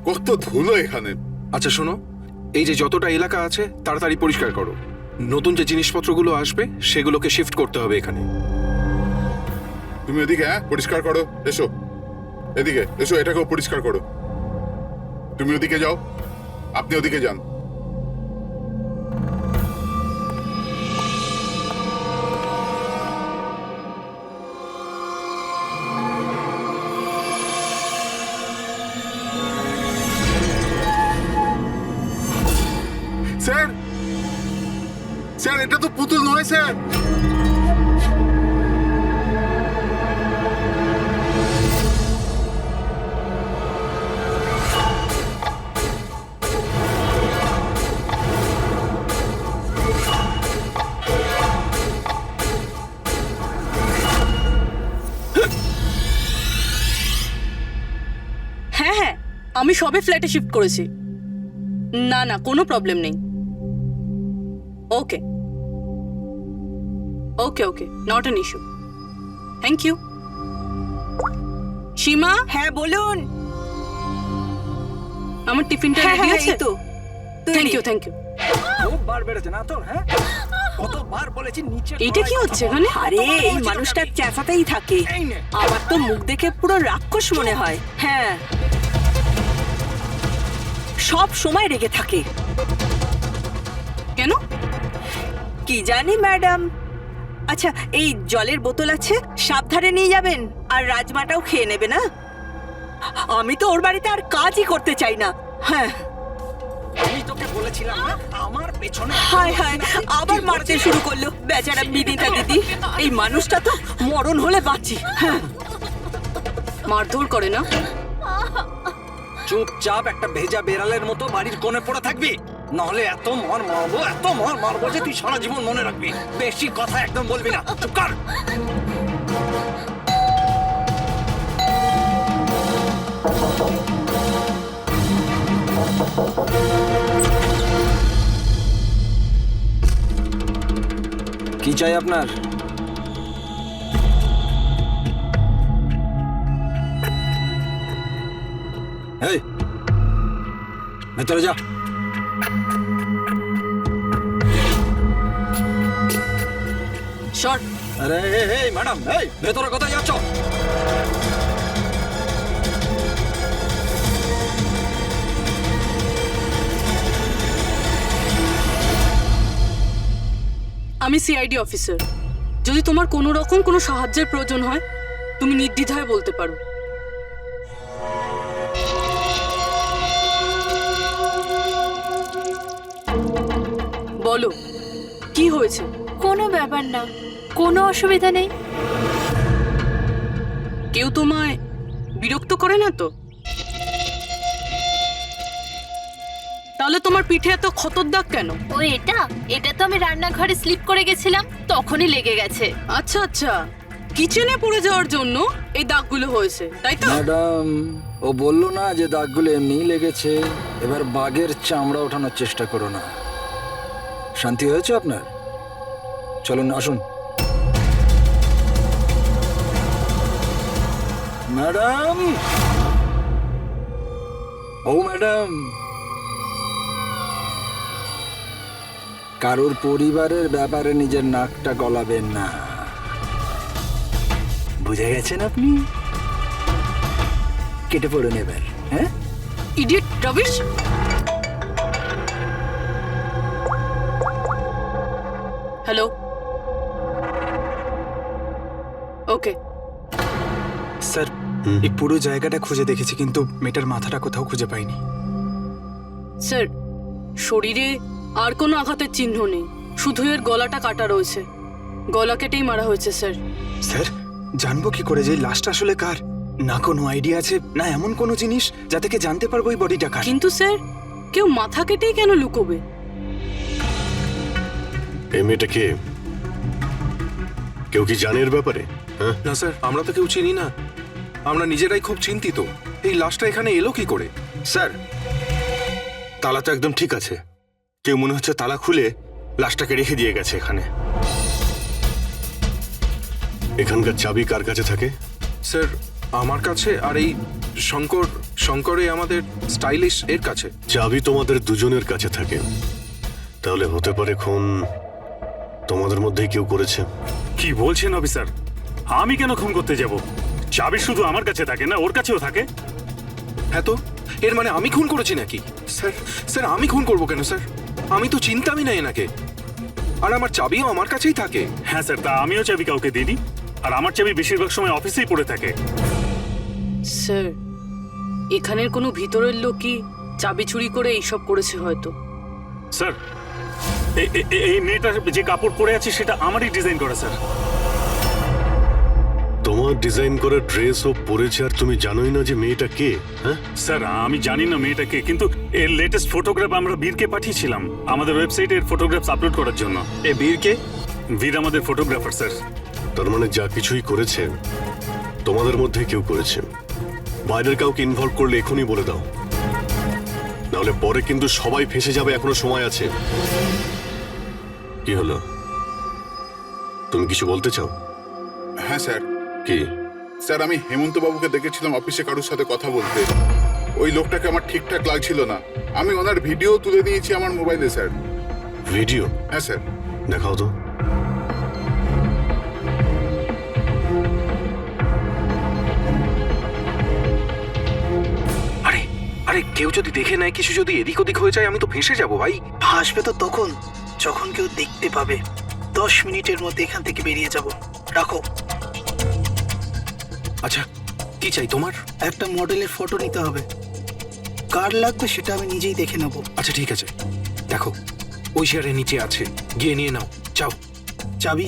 কত ধুলো এখানে। আচ্ছা শোনো, এই যে যতটা এলাকা আছে তাড়াতাড়ি পরিষ্কার করো। নতুন যে জিনিসপত্রগুলো আসবে সেগুলোকে শিফট করতে হবে এখানে। তুমি এদিকে পরিষ্কার করো। এসো এদিকে, এসো, এটাকেও পরিষ্কার করো। তুমি ওদিকে যাও, আপনি ওদিকে যান। স্যার, স্যার, এটা তো পুতুল নয় স্যার। হ্যাঁ হ্যাঁ, আমি সবে ফ্ল্যাটে শিফট করেছি। না না, কোনো প্রবলেম নেই। Okay okay okay, not an issue. Thank you. Seema, হ্যাঁ বলুন। আমার টিফিনটা হ্যাঁ রেডি হ্যাঁ, আছে এই তো থ্যাংক ইউ থ্যাংক ইউ। খুব বার বেড়েছে না তোর? হ্যাঁ, কতবার বলেছি নিচে। এইটা কি হচ্ছে এখানে? আরে এই মানুষটা চেঁচাতেই থাকে। এই নে। আমার তো মুখ দেখে পুরো রাক্ষস মনে হয়। হ্যাঁ, সব সময় রেগে থাকে। কেন? কি জানি ম্যাডাম। আচ্ছা, এই জলের বোতল আছে, সাবধানে নিয়ে যাবেন। আর রাজমাটাও খেয়ে নেবে না। আমি তো ওর বাড়িতে আর কাজই করতে চাই না। হ্যাঁ, আমি তোকে বলেছিলাম না আমার পেছনে। হায় হায়, আবার মারতে শুরু করলো বেচারা বিদিতা দিদি। এই মানুষটা তো মরণ হলে বাঁচি। হ্যাঁ, মারধর করে না? চুপচাপ একটা ভেজা বেড়ালের মতো বাড়ির কোণে পড়ে থাকবি, নাহলে এত মার মারবো যে তুই সারা জীবন মনে রাখবি। বেশি কথা একদম বলবি না, চুপ কর। কি চাই আপনার? এই, ভেতরে যা। শর্ট। আরে এই ম্যাডাম, এই ভেতরে কোথায় যাচ্ছ? আমি সিআইডি অফিসার। যদি তোমার কোনো রকম কোনো সাহায্যের প্রয়োজন হয় তুমি নির্দ্বিধায় বলতে পারো। বলো, কি হয়েছে? কোনো ব্যাপার না, কোনো অসুবিধা নেই। কেউ তোমায় বিরক্ত করে না তো? তাহলে তোমার পিঠে এত ক্ষতর দাগ কেন? ও এটা এটা তো আমি রান্নাঘরে স্লিপ করে গেছিলাম, তখনই লেগে গেছে। আচ্ছা আচ্ছা, কিচেনে পড়ে যাওয়ার জন্য এই দাগগুলো হয়েছে, তাই তো? ম্যাডাম, ও বললো না যে দাগগুলো এমনিই লেগেছে। এবার বাঘের চামড়া ওঠানোর চেষ্টা করো না। শান্তি হয়েছে আপনার? চলুন আসুন। ম্যাডাম, ও ম্যাডাম, কারোর পরিবারের ব্যাপারে নিজের নাকটা গলাবেন না, বুঝে গেছেন আপনি? কেটে পড়ুন এবার। হ্যাঁ, ইডিয়েট রবিশ। হ্যালো, ওকে। স্যার, এই পুরো জায়গাটা খুঁজে দেখেছি কিন্তু মেয়েটার মাথাটা কোথাও খুঁজে পাইনি। স্যার, শরীরে আর কোনো আঘাতের চিহ্ন নেই, শুধু এর গলাটা কাটা রয়েছে। গলা কেটেই মারা হয়েছে স্যার। স্যার, জানবো কি করে যে লাশটা আসলে কার? না কোনো আইডিয়া আছে, না এমন কোনো জিনিস যা থেকে জানতে পারবো এই বডিটা কার। কিন্তু স্যার, কেউ মাথা কেটেই কেন লুকোবে? এই মেয়েটা কে? কেউ কি জানে এর ব্যাপারে? হ্যাঁ, না স্যার, আমরা তো কেউ চিনি না। আমরা নিজেরাই খুব চিন্তিত, এই লাশটা এখানে এলো কি করে। স্যার, তালা তো একদম ঠিক আছে। কেউ মনে হচ্ছে তালা খুলে লাশটাকে রেখে দিয়ে গেছে এখানে। এখানকার চাবি কার কাছে থাকে? স্যার, আমার কাছে আর এই শঙ্করে আমাদের স্টাইলিশ এর কাছে। চাবি তোমাদের দুজনের কাছে থাকে, তাহলে হতে পারে খুন তোমাদের মধ্যেই কেউ করেছে। কি বলছেন অফিসার? আমি কেন খুন করতে যাব? চাবি শুধু আমার কাছে থাকে না, ওর কাছেও থাকে। হ্যাঁ তো এর মানে আমি খুন করেছি নাকি? স্যার স্যার আমি খুন করবো কেন স্যার? আমি তো চিন্তামই না এনাকে, আর আমার চাবিও আমার কাছেই থাকে। হ্যাঁ স্যার, তা আমিও চাবি কাউকে দিইনি, আর আমার চাবি বেশিরভাগ সময় অফিসেই পড়ে থাকে। স্যার, এখানের কোনো ভিতরের লোকই চাবি চুরি করে এইসব করেছে হয়তো। স্যার, এই মেয়েটার যে কাপড় পরে আছে সেটা আমারই ডিজাইন করা স্যার। তোমার ডিজাইন করা ড্রেস ও পরেছে, আর তুমি জানোই না যে মেয়েটা কে? হ্যাঁ স্যার, আমি জানি না মেয়েটাকে, কিন্তু এর লেটেস্ট ফটোগ্রাফ আমরা বীরকে পাঠিয়েছিলাম আমাদের ওয়েবসাইটে এর ফটোগ্রাফস আপলোড করার জন্য। এ বীরকে? বীর আমাদের ফটোগ্রাফার স্যার। তার মানে যা কিছুই করেছে তোমাদের মধ্যে কেউ করেছে। বাইরের কাউকে ইনভলভ করলে এখনই বলে দাও, নাহলে পরে কিন্তু সবাই ফেসে যাবে। এখনো সময় আছে। কি হলো, তুমি কিছু বলতে চাও? হ্যাঁ স্যার। কি? স্যার, আমি হেমন্ত বাবুকে দেখেছিলাম অফিসে কারোর সাথে কথা বলতে। ওই লোকটাকে আমার ঠিকঠাক লাগছিল না। আমি ওনার ভিডিও তুলে নিয়েছি আমার মোবাইলে স্যার। ভিডিও? হ্যাঁ স্যার। দেখাও তো। আরে আরে কেউ যদি দেখে নেয়, কিছু যদি এদিক ওদিক হয়ে যায়, আমি তো ফেঁসে যাবো ভাই। আসবে তো তখন, যখন কেউ দেখতে পাবে। 10 মিনিটের মধ্যে এখান থেকে বেরিয়ে যাব। রাখো। আচ্ছা, কি চাই তোমার? একটা মডেলের ফটো নিতে হবে। কার লাগবে সেটা আমি নিজেই দেখে নেব। আচ্ছা ঠিক আছে, দেখো ওই চেয়ারের নিচে আছে, গিয়ে নিয়ে নাও। চাও চাবি?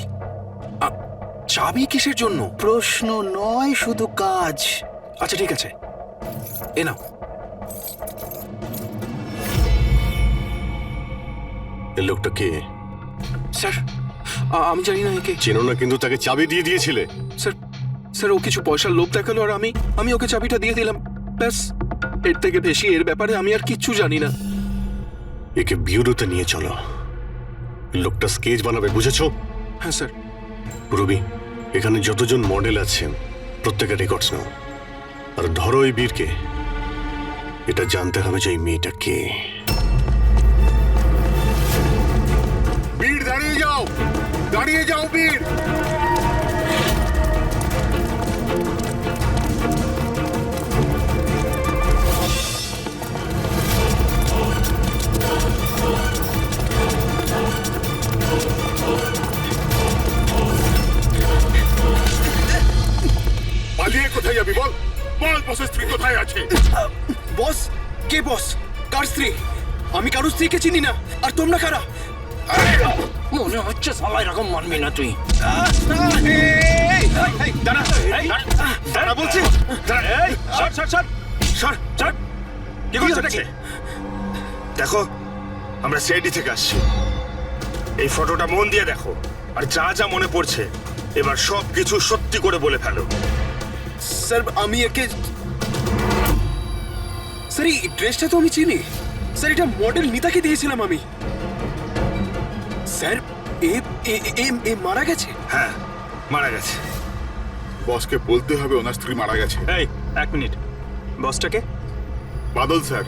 চাবি কিসের জন্য? প্রশ্ন নয়, শুধু কাজ। আচ্ছা ঠিক আছে, এ নাও। এই লোকটা কে? স্যার, আমি জানি না একে। চেনো না, কিন্তু তাকে চাবি দিয়ে দিয়েছিলে। স্যার স্যার, ও কিছু পয়সার লোভ দেখালো, আর আমি ওকে চাবিটা দিয়ে দিলাম, ব্যাস। এর থেকে বেশি এর ব্যাপারে আমি আর কিচ্ছু জানি না। একে বিউরোতে নিয়ে চলো। লোকটা স্কেচ বানাবে, বুঝেছো? হ্যাঁ স্যার। রবি, এখানে যতজন মডেল আছেন প্রত্যেকের রেকর্ডস নাও, আর ধরো এই বীরকে। এটা জানতে হবে যে এই মেয়েটা কে। বীর, দাঁড়িয়ে যাও, দাঁড়িয়ে যাও বীর। পালিয়ে কোথায় যাবি বল? বল, বসের স্ত্রী কোথায় আছে? বস? কে বস? কার স্ত্রী? আমি কারোর স্ত্রীকে চিনি না। আর তোমরা কারা? মনে হচ্ছে সবাই এরকম মানবি না তুই। দাঁড়া বলছি। কি করছো? দেখো, আমরা সিআইডি থেকে আসছি। এই ফটোটা মন দিয়ে দেখো, আর যা যা মনে পড়ছে এবার সব কিছু সত্যি করে বলে ফেলো। স্যার, আমি একে... স্যার, এই ড্রেসটা তো আমি চিনি। স্যার, এটা মডেল নিতাকে দিয়েছিলাম আমি। স্যার, এ মারা গেছে? হ্যাঁ, মারা গেছে। বসকে বলতে হবে ওনার স্ত্রী মারা গেছে। এই, 1 মিনিট। বসটাকে? বাদল স্যার।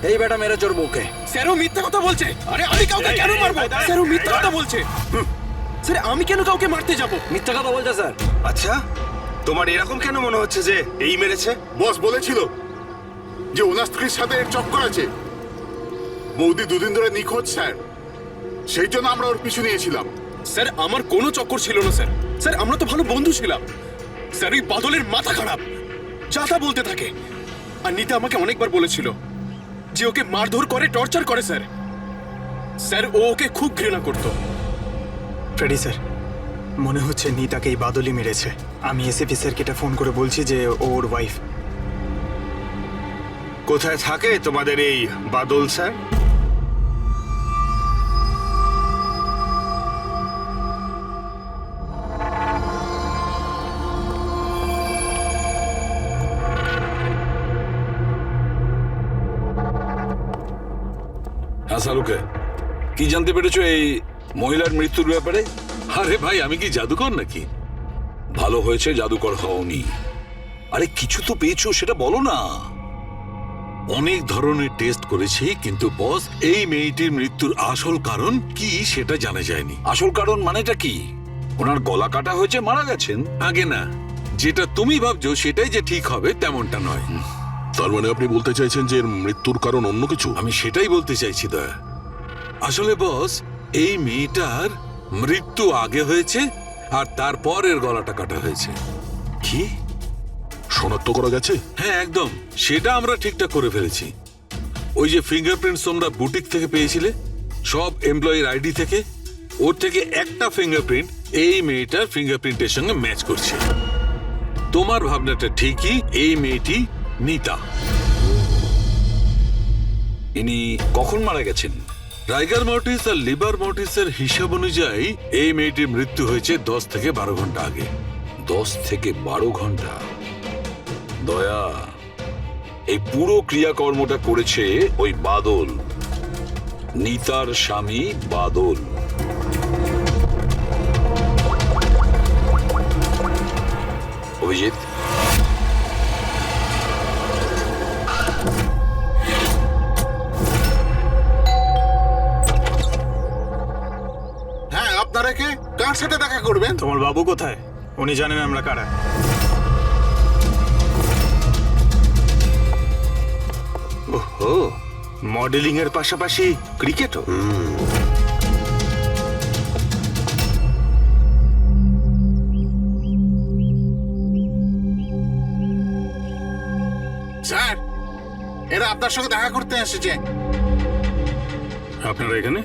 এই বেটা মেরে চোর বউকে। স্যার, ও মিথ্যা কথা বলছে। আরে আমি কাউকে কেন মারবো? স্যার, ও মিথ্যা কথা বলছে। স্যার, আমি কেন কাউকে মারতে যাব? মিথ্যা কথা বলছে স্যার। আচ্ছা, তোমার এরকম কেন মনে হচ্ছে যে এই মেরেছে? বস বলেছিল যে ওনার স্ত্রীর সাথে এর চক্কর আছে। বৌদি 2 দিন ধরে নিখোঁজ স্যার, সেই জন্য আমরা ওর পিছু নিয়েছিলাম। স্যার, আমার কোনো চক্কর ছিল না স্যার। স্যার, আমরা তো ভালো বন্ধু ছিলাম। স্যার, ওই বাদলের মাথা খারাপ, যা তা বলতে থাকে। আর নিতা আমাকে অনেকবার বলেছিল যে ওকে মারধর করে, টর্চার করে। স্যার স্যার, ও ওকে খুব ঘৃণা করত। ফ্রেডি স্যার, মনে হচ্ছে নিতাকে এই বাদলই মেরেছে। আমি এসএপি স্যারকে এটা ফোন করে বলছি যে ওর ওয়াইফ। কোথায় থাকে তোমাদের এই বাদল স্যার? হ্যাঁ শাহরুখে, কি জানতে পেরেছো এই মহিলার মৃত্যুর ব্যাপারে? আরে ভাই, আমি কি জাদুকর নাকি? ভালো হয়েছে জাদুকর হওনি। আরে কিছু তো পেয়েছো সেটা বলো না। অনেক ধরনের টেস্ট করেছি, কিন্তু বস এই মেয়েটির মৃত্যুর আসল কারণ কি সেটা জানা যায়নি। আসল কারণ মানেটা কি? ওনার গলা কাটা হয়েছে, মারা গেছেন? আগে না, যেটা তুমি ভাবছো সেটাই যে ঠিক হবে তেমনটা নয়। তার মানে আপনি বলতে চাইছেন যে এর মৃত্যুর কারণ অন্য কিছু? আমি সেটাই বলতে চাইছি দয়া। আসলে বস, এই মেয়েটার মৃত্যু আগে হয়েছে আর তারপর এর গলাটা কাটা হয়েছে। কি শনাক্ত করা গেছে? হ্যাঁ একদম, সেটা আমরা ঠিকঠাক করে ফেলেছি। ওই যে ফিঙ্গারপ্রিন্টস তোমরা বুটিক থেকে পেয়েছিলে, সব এমপ্লয়ির আইডি থেকে, ওর থেকে একটা ফিঙ্গারপ্রিন্ট এই মেয়েটার ফিঙ্গারপ্রিন্টের সঙ্গে ম্যাচ করছে। তোমার ভাবনাটা ঠিকই, এই মেয়েটি নিতা। ইনি কখন মারা গেছেন? রাইগার মর্টিস আর লিভার মর্টিসের হিসাব অনুযায়ী এই মেয়েটির মৃত্যু হয়েছে 10 থেকে 12 ঘন্টা আগে। 10 থেকে 12 ঘন্টা? দয়া, এই পুরো ক্রিয়াকর্মটা করেছে ওই বাদল, নিতার স্বামী বাদল। অভিজিৎ, হ্যাঁ, আপনারা কে? কার সাথে দেখা করবেন? তোমার বাবু কোথায়? উনি জানেন আমরা কারা। ওহো, মডেলিং এর পাশাপাশি ক্রিকেটও। স্যার, এরা আপনার সঙ্গে দেখা করতে এসেছে। আপনারা এখানে?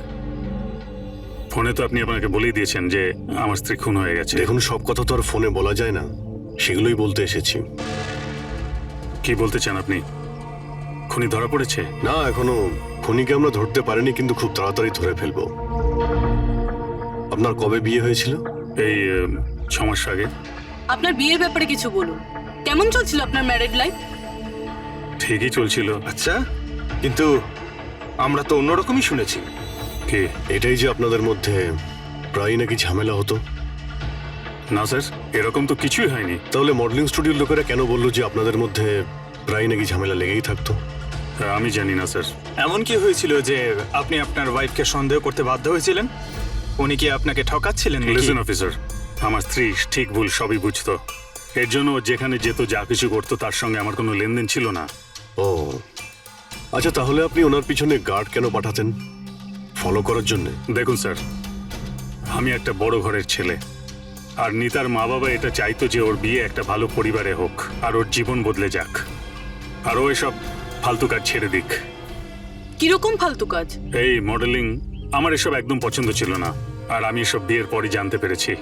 ফোনে তো আপনি আপনাকে বলেই দিয়েছেন যে আমার স্ত্রী খুন হয়ে গেছে। দেখুন, সব কথা তো আর ফোনে বলা যায় না, সেগুলোই বলতে এসেছি। কি বলতে চান আপনি? খুনি ধরা পড়েছে? না, এখনো খুনিকে আমরা ধরতে পারিনি, কিন্তু খুব তাড়াতাড়ি ধরে ফেলবো। আপনার কবে বিয়ে হয়েছিল? এই 6 মাস আগে। আপনার বিয়ের ব্যাপারে কিছু বলুন। কেমন চলছিল আপনার ম্যারেড লাইফ? ঠিকই চলছিল। আচ্ছা, কিন্তু আমরা তো অন্যরকমই শুনেছি। কি? এটাই যে আপনাদের মধ্যে প্রায় নাকি ঝামেলা হতো? না স্যার, এরকম তো কিছুই হয়নি। তাহলে মডেলিং স্টুডিওর লোকেরা কেন বললো যে আপনাদের মধ্যে প্রায় নাকি ঝামেলা লেগেই থাকতো? আমি জানি না স্যার। এমন কি হয়েছিল যে আপনি আপনার ওয়াইফকে সন্দেহ করতে বাধ্য হয়েছিলেন? উনি কি আপনাকে ঠকাচ্ছিলেন নাকি? লিসেন অফিসার, আমার স্ত্রী ঠিক ভুল সবই বুঝতো। এর জন্য ও যেখানে যেত, যা কিছু করতো, তার সঙ্গে আমার কোনো লেনদেন ছিল না। ও আচ্ছা, তাহলে আপনি ওনার পিছনে গার্ড কেন পাঠাতেন? ফলো করার জন্য? দেখুন স্যার, আমি একটা বড় ঘরের ছেলে, আর নিতার মা বাবা এটা চাইতো যে ওর বিয়ে একটা ভালো পরিবারে হোক আর ওর জীবন বদলে যাক, আর ও এসব ফালতু কাজ ছেড়ে দিক। কিরকম ফালতু কাজ? এই মডেলিং আমার এসব একদম পছন্দ ছিল না, আর আমি এসব বিয়ের পরই জানতে পেরেছি।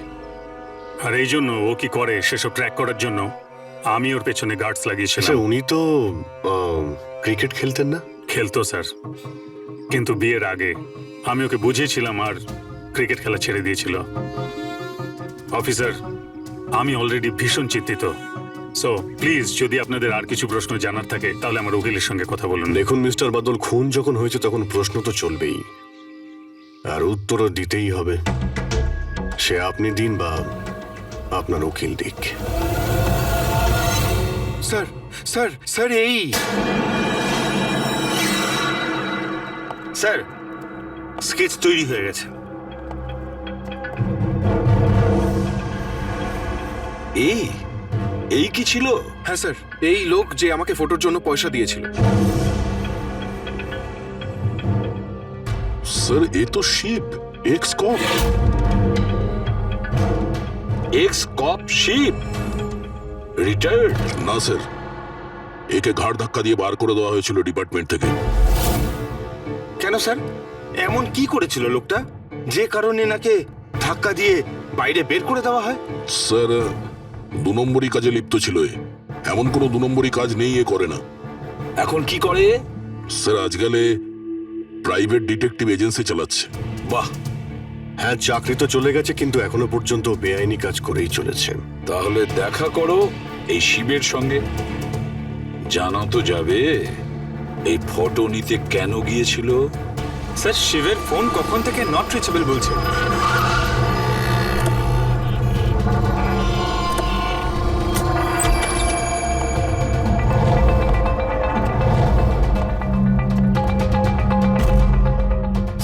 আর এই জন্য ও কি করে সেসব ট্র্যাক করার জন্য আমি ওর পেছনে গার্ডস লাগিয়েছিলাম। আচ্ছা, উনি তো ক্রিকেট খেলতেন না? খেলতো স্যার, কিন্তু বিয়ের আগে আমি ওকে বুঝিয়েছিলাম আর ক্রিকেট খেলা ছেড়ে দিয়েছিল। অফিসার, আমি অলরেডি ভীষণ চিন্তিত। সো প্লিজ, যদি আপনাদের আর কিছু প্রশ্ন জানার থাকে তাহলে আমার উকিলের সঙ্গে কথা বলুন। দেখুন মিস্টার বাদল, খুন যখন হয়েছে তখন প্রশ্ন তো চলবেই, আর উত্তরও দিতেই হবে। সে আপনি দিন বা আপনার উকিল দিক। স্যার স্যার স্যার এই স্যার, স্কেচ তৈরি হয়ে গেছে। এই কি ছিল? হ্যাঁ স্যার, এই লোক যে আমাকে ফটোর জন্য পয়সা দিয়েছিল। স্যার, এ তো শিপ, এক্স কপ। এক্স কপ শিপ রিটায়ার্ড? না স্যার, একে ঘাড় ধাক্কা দিয়ে বার করে দেওয়া হয়েছিল ডিপার্টমেন্ট থেকে। কেন স্যার, এমন কি করেছিল লোকটা যে কারণে নাকি ধাক্কা দিয়ে বাইরে বের করে দেওয়া হয়? স্যার, 2 নম্বরই কাজে লিপ্ত ছিল এ। এমন কোনো 2 নম্বরই কাজ নেই এ করে না। এখন কি করে? স্যার, আজকাল প্রাইভেট ডিটেকটিভ এজেন্সি চালাচ্ছে। বাহ! হ্যাঁ, চাকরি তো চলে গেছে, কিন্তু এখনো পর্যন্ত বেআইনি কাজ করেই চলেছে। তাহলে দেখা করো এই শিবের সঙ্গে, জানা তো যাবে এই ফটো নিতে কেন গিয়েছিল। স্যার, শিবের ফোন কখন থেকে নট রিচেবল বলছে।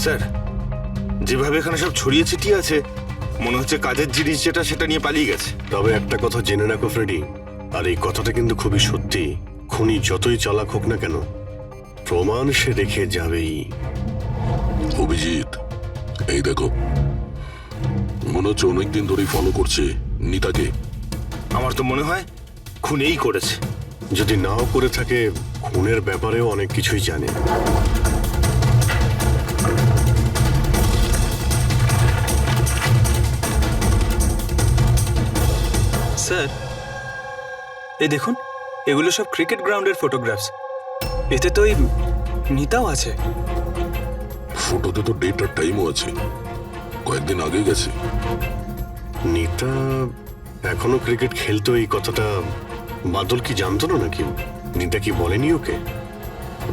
স্যার, যেভাবে এখানে সব ছড়িয়ে ছিটিয়ে আছে মনে হচ্ছে কাজের জিনিস যেটা সেটা নিয়ে পালিয়ে গেছে। তবে একটা কথা জেনে রাখো ফ্রেডি, আর এই কথাটা কিন্তু খুবই সত্যি, খুনি যতই চালাক হোক না কেন প্রমাণ সে রেখে যাবেই। অভিজিৎ, এই দেখো, মনে হচ্ছে অনেকদিন ধরেই ফলো করছে নিতাকে। আমার তো মনে হয় খুনেই করেছে। যদি নাও করে থাকে খুনের ব্যাপারেও অনেক কিছুই জানে। স্যার, এই দেখুন, এগুলো সব ক্রিকেট গ্রাউন্ডের ফটোগ্রাফস। এতে তো এই নিতাও আছে। ফটোতে তো ডেট আর টাইমও আছে, কয়েকদিন আগে গেছে। নিতা এখনো ক্রিকেট খেলতো এই কথাটা বাদল কি জানতো না নাকি? নিতা কি বলেনি ওকে?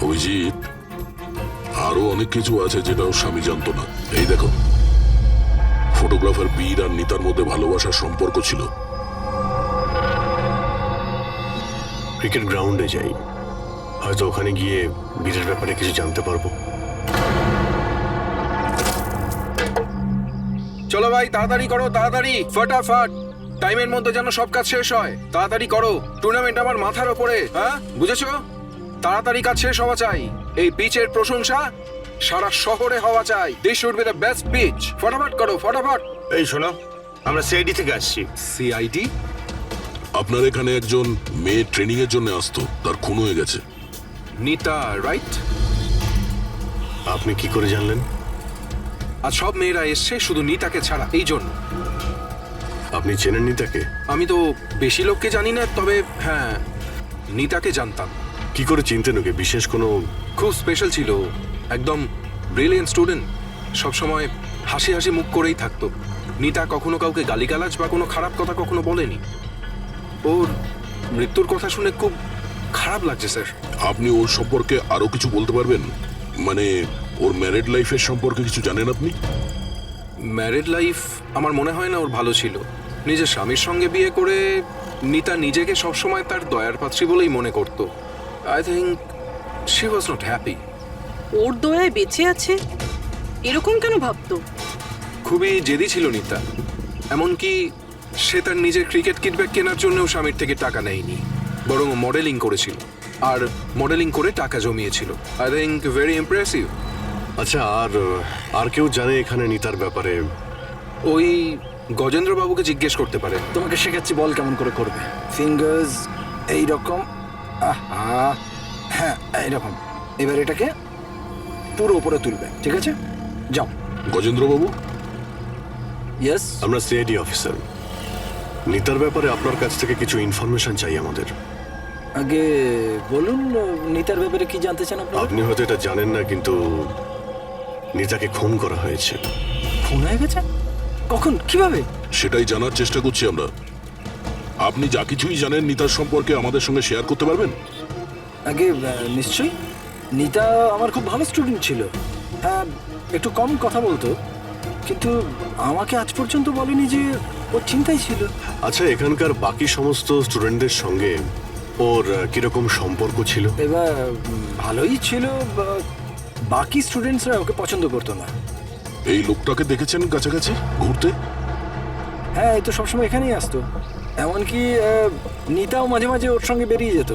অভিজিৎ, আরো অনেক কিছু আছে যেটা ওর স্বামী জানতো না। এই দেখো, ফটোগ্রাফার বীর আর নিতার মধ্যে ভালোবাসার সম্পর্ক ছিল। ক্রিকেট গ্রাউন্ডে যাই, হয়তো ওখানে গিয়ে বীরের ব্যাপারে কিছু জানতে পারবো। চলো ভাই, তাড়াতাড়ি করো, তাড়াতাড়ি, ফটাফট, টাইমের মধ্যে যেন সব কাজ শেষ হয়। তাড়াতাড়ি করো, টুর্নামেন্ট আমার মাথার ওপরে, হ্যাঁ বুঝেছো? তাড়াতাড়ি কাজ শেষ হওয়া চাই। এই পিচের প্রশংসা সারা শহরে হওয়া চাই। This should be the best pitch. ফটাফট করো, ফটাফট। এই শোনো, আমরা সিআইডি থেকে আসছি। সিআইডি? আপনার এখানে একজন মেয়ে ট্রেনিং এর জন্য আসতো, তার খুন হয়ে গেছে। নিতা, রাইট? আপনি কি করে জানলেন? আর সব মেয়েরা এসছে শুধু নিতাকে ছাড়া, এই জন্য। আপনি চেনেন নিতাকে? আমি তো বেশি লোককে জানি না, তবে হ্যাঁ, নিতাকে জানতাম। কি করে চিনতেন ওকে? বিশেষ কোনো? খুব স্পেশাল ছিল, একদম ব্রিলিয়েন্ট স্টুডেন্ট, সবসময় হাসি হাসি মুখ করেই থাকতো। নিতা কখনো কাউকে গালিগালাজ বা কোনো খারাপ কথা কখনো বলেনি। ওর মৃত্যুর কথা শুনে খুব খারাপ লাগছে স্যার। আপনি ওর সম্পর্কে আরো কিছু বলতে পারবেন? মানে ওর ম্যারিড লাইফের সম্পর্কে কিছু জানেন আপনি? ম্যারিড লাইফ আমার মনে হয় না ওর ভালো ছিল। নিজের স্বামীর সঙ্গে বিয়ে করে নিতা নিজেকে সবসময় তার দয়ার পাত্রী বলেই মনে করত। I think she was not happy. ওর দয়ায় বেঁচে আছে এরকম কেন ভাবতো? খুবই জেদি ছিল নিতা, এমনকি সে তার নিজের ক্রিকেট কিট ব্যাগ কেনার জন্যও স্বামীর থেকে টাকা নেয়নি, বরং মডেলিং করেছিল আর মডেলিং করে টাকা জমিয়েছিল। I think very impressive. আচ্ছা, আর কেউ জানে এখানে নিতার ব্যাপারে? ওই গজেন্দ্র বাবুকে জিজ্ঞেস করতে পারে। তোমাকে শেখাচ্ছি, বল কেমন করে করবে। ফিঙ্গার্স এইরকম, হ্যাঁ এইরকম। এবার এটাকে পুরো উপরে তুলবে, ঠিক আছে? যাও। গজেন্দ্র বাবু? ইয়েস, আমরা সিআইডি অফিসার। নিতার ব্যাপারে আপনার কাছ থেকে কিছু ইনফরমেশন চাই আমাদের। আগে বলুন, নিতার ব্যাপারে কি জানতে চান আপনি? আপনি হয়তো এটা জানেন না, কিন্তু নিতাকে খুন করা হয়েছে। খুন হয়ে গেছে? কখন, কিভাবে? সেটাই জানার চেষ্টা করছি আমরা। আপনি যা কিছুই জানেন নিতার সম্পর্কে আমাদের সঙ্গে শেয়ার করতে পারবেন? আগে নিশ্চয়ই। নিতা আমার খুব ভালো স্টুডেন্ট ছিল। হ্যাঁ, একটু কম কথা বলতো, কিন্তু আমাকে আজ পর্যন্ত বলেনি যে ও চিন্তায় ছিল। আচ্ছা, এখানকার বাকি সমস্ত স্টুডেন্টদের সঙ্গে ওর কিরকম সম্পর্ক ছিল? এবার ভালোই ছিল, বাকি স্টুডেন্টসরা ওকে পছন্দ করতো না। এই লোকটাকে দেখেছেন কাছাকাছি ঘুরতে? হ্যাঁ, এই তো সবসময় এখানেই আসতো। এমনকি নিতাও মাঝে মাঝে ওর সঙ্গে বেরিয়ে যেত।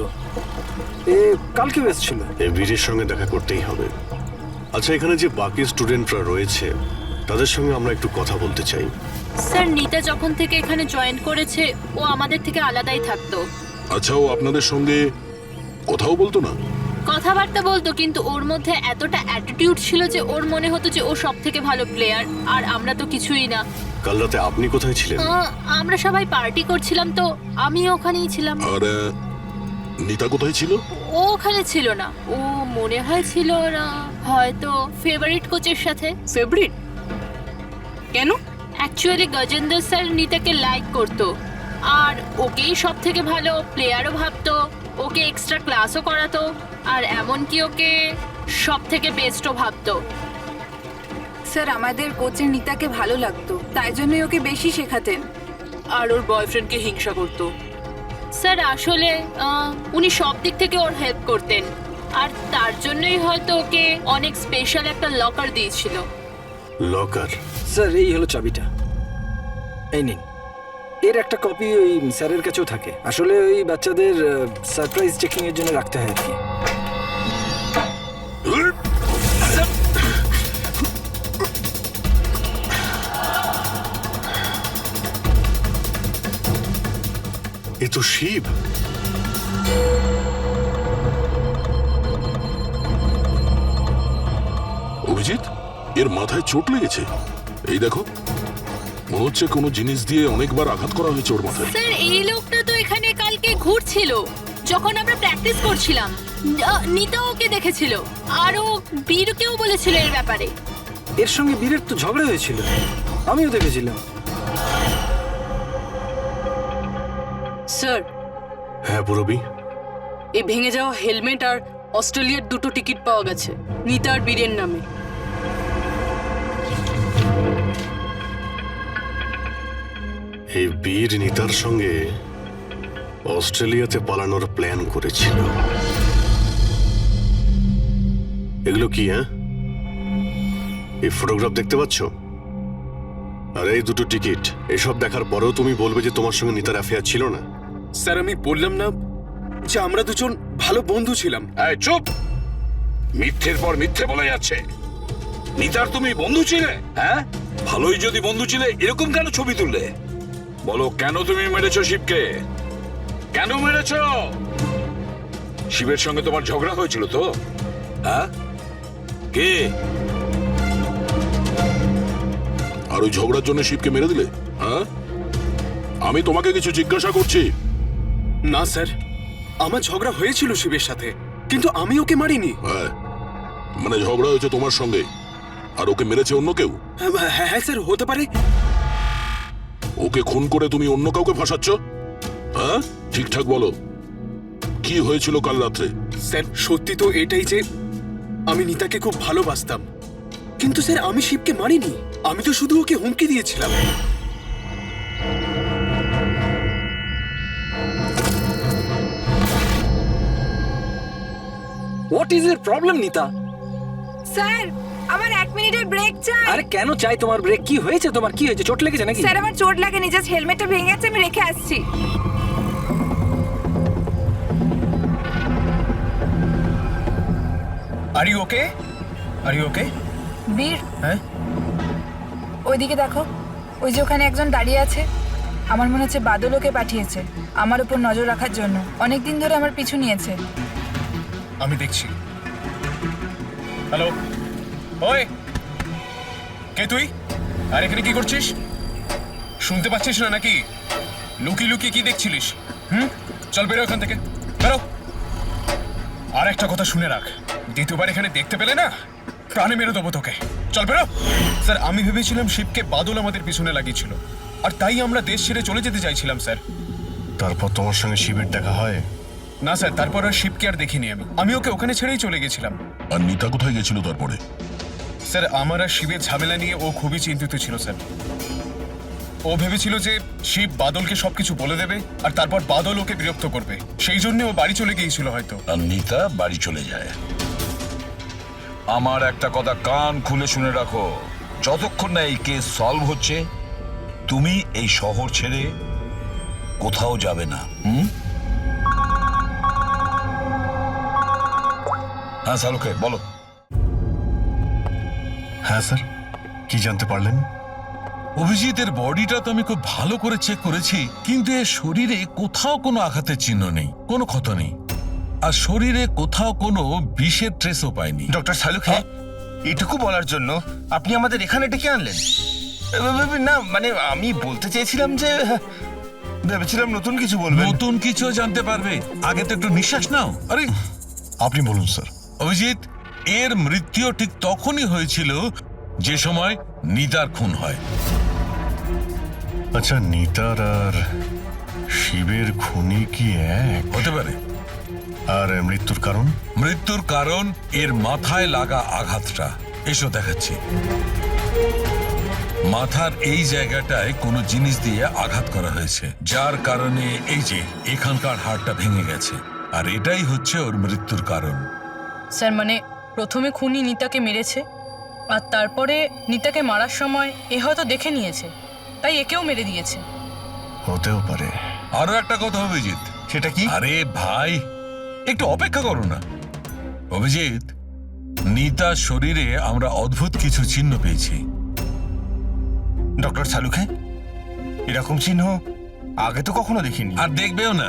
এ কালকেও এসেছিল। এই বীরের সঙ্গে দেখা করতেই হবে। আচ্ছা, এখানে যে বাকি স্টুডেন্টরা রয়েছে তাদের সঙ্গে আমরা একটু কথা বলতে চাই। স্যার, নিতা যখন থেকে এখানে জয়েন করেছে ও আমাদের থেকে আলাদাই থাকতো। আচ্ছা, ও আপনাদের সঙ্গে কথাও বলতো না? কথাবার্তা বলতো, কিন্তু ওর মধ্যে এতটা অ্যাটিটিউড ছিল যে ওর মনে হতো যে ও সব থেকে ভালো প্লেয়ার, আর আমরা তো কিছুই না। কাল রাতে আপনি কোথায় ছিলেন? আমরা সবাই পার্টি করছিলাম, তো আমি ওখানেই ছিলাম। আর নিতা কোথায় ছিল? ও ওখানে ছিল না, ও মনে হয় ছিল না, হয়তো ফেভারিট কোচের সাথে। ফেভারিট? কেন? অ্যাকচুয়ালি গজেন্দ্র স্যার নিতাকে লাইক করতো, আর ওকেই সব থেকে ভালো প্লেয়ারও ভাবতো, ওকে এক্সট্রা ক্লাসও করাতো, আর এমনকি ওকে সব থেকে বেস্টও ভাবতো। স্যার, আমাদের কোচের নিতাকে ভালো লাগতো, তাই জন্যই ওকে বেশি শেখাতেন। আর ওর বয়ফ্রেন্ডকে হিংসা করতো। স্যার, আসলে উনি সব দিক থেকে ওর হেল্প করতেন, আর তার জন্যই হয়তো ওকে অনেক স্পেশাল একটা লকার দিয়েছিল। লকার? স্যার এই হলো চাবিটা, এই নিন। এর একটা কপি ওই স্যারের কাছেও থাকে। আসলে ওই বাচ্চাদের সারপ্রাইজ চেকিং এর জন্য রাখতে হয় আর কি। এ তো শিব। অভিজিৎ, এর মাথায় চোট লেগেছে। এই দেখো, মনে হচ্ছে কোনো জিনিস দিয়ে অনেকবার আঘাত করা হয়েছে ওর মাথায়। স্যার এই লোকটা তো এখানে কালকে ঘুরছিল যখন আমরা প্র্যাকটিস করছিলাম। নিতা ওকে দেখেছিল আর ও বীরকেও বলেছিল এর ব্যাপারে। এর সঙ্গে বীরের তো ঝগড়া হয়েছিল, আমিও দেখেছিলাম। স্যার, হ্যাঁ পুরবি। এই ভেঙে যাওয়া হেলমেট আর অস্ট্রেলিয়ার 2টো টিকিট পাওয়া গেছে নিতা আর বীরের নামে। এই বীর নিতার সঙ্গে অস্ট্রেলিয়াতে পালানোর প্ল্যান করেছিল। এগুলো কি? হ্যাঁ, এই ফটোগ্রাফ দেখতে পাচ্ছ আর এই 2টো টিকিট, এসব দেখার পরেও তুমি বলবে যে তোমার সঙ্গে নিতার অ্যাফেয়ার ছিল না? স্যার আমি বললাম না যে আমরা দুজন ভালো বন্ধু ছিলাম? এই চুপ! মিথ্যের পর মিথ্যে বলা যাচ্ছে। নিতার তুমি বন্ধু ছিলে? হ্যাঁ, ভালোই যদি বন্ধু ছিলে এরকম কেন ছবি তুললে? বলো, কেন তুমি মেরেছো শিবকে? কেন মেরেছো? শিবের সঙ্গে তোমার ঝগড়া হয়েছিল তো? হ্যাঁ, কে? আর ওই ঝগড়ার জন্য শিবকে মেরে দিলে? হ্যাঁ, আমি তোমাকে কিছু জিজ্ঞাসা করছি। না স্যার, আমার ঝগড়া হয়েছিল শিবের সাথে, কিন্তু আমি ওকে মারিনি। হ্যাঁ, মানে ঝগড়া হয়েছে তোমার সঙ্গে আর ওকে মেরেছে অন্য কেউ? হ্যাঁ স্যার, হতে পারে। ওকে খুন করে তুমি অন্য কাউকে ফাঁসাচ্ছ? হ্যাঁ, ঠিকঠাক বলো, কি হয়েছিল কাল রাত্রে? স্যার সত্যি তো এটাই যে আমি নিতাকে খুব ভালোবাসতাম, কিন্তু স্যার আমি শিবকে মারিনি। আমি তো শুধু ওকে হুমকি দিয়েছিলাম। হোয়াট ইজ এর প্রবলেম নিতা? স্যার আমার 1 মিনিটের ব্রেক চাই। আরে কেন চাই তোমার ব্রেক? কি হয়েছে তোমার? কি হয়েছে? চোট লেগেছে নাকি? স্যার আমার চোট লাগেনি, জাস্ট হেলমেটটা ভেঙে গেছে, আমি রেখে আসছি। Are you okay? Are you okay? Veer, হ্যাঁ ওইদিকে দেখো, ওই যে ওখানে একজন দাঁড়িয়ে আছে। আমার মনে হচ্ছে বাদল ওকে পাঠিয়েছে আমার উপর নজর রাখার জন্য। অনেকদিন ধরে আমার পিছু নিয়েছে। আমি দেখছি। হ্যালো, ওই কে তুই? আর এখানে কি করছিস? শুনতে পাচ্ছিস না নাকি? লুকিয়ে লুকিয়ে কি দেখছিলিস? চল বেরো এখান থেকে, বেরো। আর একটা কথা শুনে রাখ, দ্বিতীয়বার এখানে দেখতে পেলে না প্রাণে মেরে দেবো তোকে। চল বেরো। স্যার আমি ভেবেছিলাম শিবকে বাদল আমাদের পিছনে লাগিয়েছিল, আর তাই আমরা দেশ ছেড়ে চলে যেতে চাইছিলাম স্যার। তারপর তোমার সঙ্গে শিবের দেখা হয়? না স্যার, তারপর আর শিবকে আর দেখিনি আমি ওকে ওখানে ছেড়েই চলে গেছিলাম। আর নিতা কোথায় গেছিল তারপরে? স্যার আমার আর শিবের ঝামেলা নিয়ে ও খুবই চিন্তিত ছিল স্যার। ও ভেবেছিল যে শিব বাদলকে সবকিছু বলে দেবে আর তারপর বাদল ওকে বিরক্ত করবে, সেই জন্য ও বাড়ি চলে গিয়েছিল হয়তো। আর নিতা বাড়ি চলে যায়। আমার একটা কথা কান খুলে শুনে রাখো, যতক্ষণ না এই কেস সলভ হচ্ছে তুমি এই শহর ছেড়ে কোথাও যাবে না। হ্যাঁ শাহরুখে বলো। হ্যাঁ স্যার, কি জানতে পারলেন? অভিজিতের বডিটা তো আমি খুব ভালো করে চেক করেছি, কিন্তু এর শরীরে কোথাও কোনো আঘাতের চিহ্ন নেই, কোনো ক্ষত নেই, আর শরীরে কোথাও কোনো বিষের ট্রেসও পাইনি। ডক্টর শালুখে, এটুকু বলার জন্য আপনি আমাদের এখানে ডেকে আনলেন? না মানে আমি বলতে চেয়েছিলাম যে ভেবেছিলাম নতুন কিছু বলবেন। নতুন কিছু জানতে পারবে, আগে তো একটু নিঃশ্বাস নাও। আরে আপনি বলুন স্যার। অভিজিৎ, এর মৃত্যু ঠিক তখনই হয়েছিল যে সময় নিতার খুন হয়। আচ্ছা, নিতার আর শিবের খুনি কি এক হতে পারে? আর মৃত্যুর কারণ? মৃত্যুর কারণ এর মাথায় লাগা আঘাতটা। এসো দেখাচ্ছি। মাথার এই জায়গাটায় কোনো জিনিস দিয়ে আঘাত করা হয়েছে, যার কারণে এই যে এখানকার হাড়টা ভেঙে গেছে, আর এটাই হচ্ছে ওর মৃত্যুর কারণ। স্যার মানে প্রথমে খুনি নিতাকে মেরেছে, আর তারপরে নিতাকে মারার সময় এ হয়তো দেখে নিয়েছে, তাই একেও মেরে দিয়েছে। হতেও পারে। আরো একটা কথা অভিজিৎ। সেটা কি? আরে ভাই, একটু অপেক্ষা করো না। অভিজিৎ, নিতার শরীরে আমরা অদ্ভুত কিছু চিহ্ন পেয়েছি। ডক্টর সালুখে, এরকম চিহ্ন আগে তো কখনো দেখিনি। আর দেখবেও না।